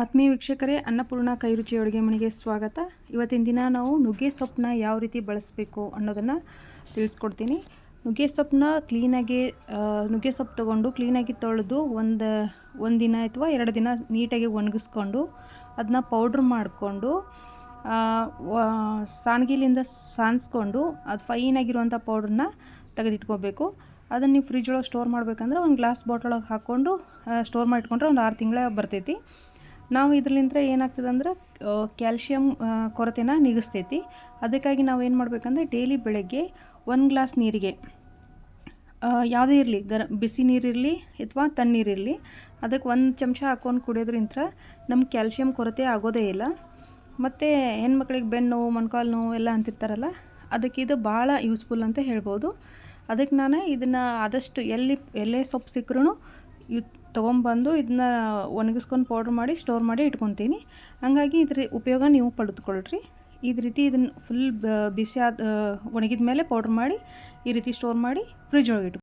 ಆತ್ಮೀಯ ವೀಕ್ಷಕರೇ, ಅನ್ನಪೂರ್ಣ ಕೈರುಚಿ ಅಡುಗೆ ಮನೆಗೆ ಸ್ವಾಗತ. ಇವತ್ತಿನ ದಿನ ನಾವು ನುಗ್ಗೆ ಸೊಪ್ಪನ್ನ ಯಾವ ರೀತಿ ಬಳಸಬೇಕು ಅನ್ನೋದನ್ನು ತಿಳಿಸ್ಕೊಡ್ತೀನಿ. ನುಗ್ಗೆ ಸೊಪ್ಪನ್ನ ನುಗ್ಗೆ ಸೊಪ್ಪು ತೊಗೊಂಡು ಕ್ಲೀನಾಗಿ ತೊಳೆದು ಒಂದು ದಿನ ಅಥವಾ 2 ದಿನ ನೀಟಾಗಿ ಒಣಗಿಸ್ಕೊಂಡು ಅದನ್ನ ಪೌಡ್ರ್ ಮಾಡಿಕೊಂಡು ಸಾಣಿಗೆಲಿಂದ ಸಾಣಿಸ್ಕೊಂಡು ಅದು ಫೈನಾಗಿರುವಂಥ ಪೌಡ್ರನ್ನ ತೆಗೆದಿಟ್ಕೋಬೇಕು. ಅದನ್ನು ನೀವು ಫ್ರಿಜ್ ಒಳಗೆ ಸ್ಟೋರ್ ಮಾಡಬೇಕಂದ್ರೆ ಒಂದು ಗ್ಲಾಸ್ ಬಾಟ್ಲೊಳಗೆ ಹಾಕ್ಕೊಂಡು ಸ್ಟೋರ್ ಮಾಡಿಟ್ಕೊಂಡ್ರೆ ಒಂದು 6 ತಿಂಗಳ ಬರ್ತೈತಿ. ನಾವು ಇದರಿಂದ ಏನಾಗ್ತದೆ ಅಂದ್ರೆ ಕ್ಯಾಲ್ಶಿಯಂ ಕೊರತೆನ ನೀಗಿಸ್ತೈತಿ. ಅದಕ್ಕಾಗಿ ನಾವು ಏನು ಮಾಡಬೇಕಂದ್ರೆ ಡೈಲಿ ಬೆಳಗ್ಗೆ 1 ಗ್ಲಾಸ್ ನೀರಿಗೆ ಯಾವುದೇ ಇರಲಿ, ಬಿಸಿ ನೀರಿರಲಿ ಅಥವಾ ತಣ್ಣೀರಿರಲಿ, ಅದಕ್ಕೆ 1 ಚಮಚ ಹಾಕ್ಕೊಂಡು ಕುಡಿಯೋದ್ರಿಂದ ನಮ್ಗೆ ಕ್ಯಾಲ್ಶಿಯಂ ಕೊರತೆ ಆಗೋದೇ ಇಲ್ಲ. ಮತ್ತು ಹೆಣ್ಮಕ್ಳಿಗೆ ಬೆನ್ನು ನೋವು, ಮೊಣಕಾಲು ನೋವು ಎಲ್ಲ ಅಂತಿರ್ತಾರಲ್ಲ, ಅದಕ್ಕೆ ಇದು ಭಾಳ ಯೂಸ್ಫುಲ್ ಅಂತ ಹೇಳ್ಬೋದು. ಅದಕ್ಕೆ ನಾನು ಇದನ್ನು ಆದಷ್ಟು ಎಲ್ಲೇ ಸೊಪ್ಪು ಸಿಕ್ಕರೂ ತೊಗೊಂಬಂದು ಇದನ್ನ ಒಣಗಿಸ್ಕೊಂಡು ಪೌಡ್ರ್ ಮಾಡಿ ಸ್ಟೋರ್ ಮಾಡಿ ಇಟ್ಕೊತೀನಿ. ಹಾಗಾಗಿ ಇದ್ರ ಉಪಯೋಗ ನೀವು ಪಡೆದುಕೊಳ್ಳ್ರಿ. ಈ ರೀತಿ ಇದನ್ನು ಫುಲ್ ಬಿಸಿ ಒಣಗಿದ ಮೇಲೆ ಪೌಡ್ರ್ ಮಾಡಿ ಈ ರೀತಿ ಸ್ಟೋರ್ ಮಾಡಿ ಫ್ರಿಜ್ ಒಳಗೆ ಇಟ್ಕೊ.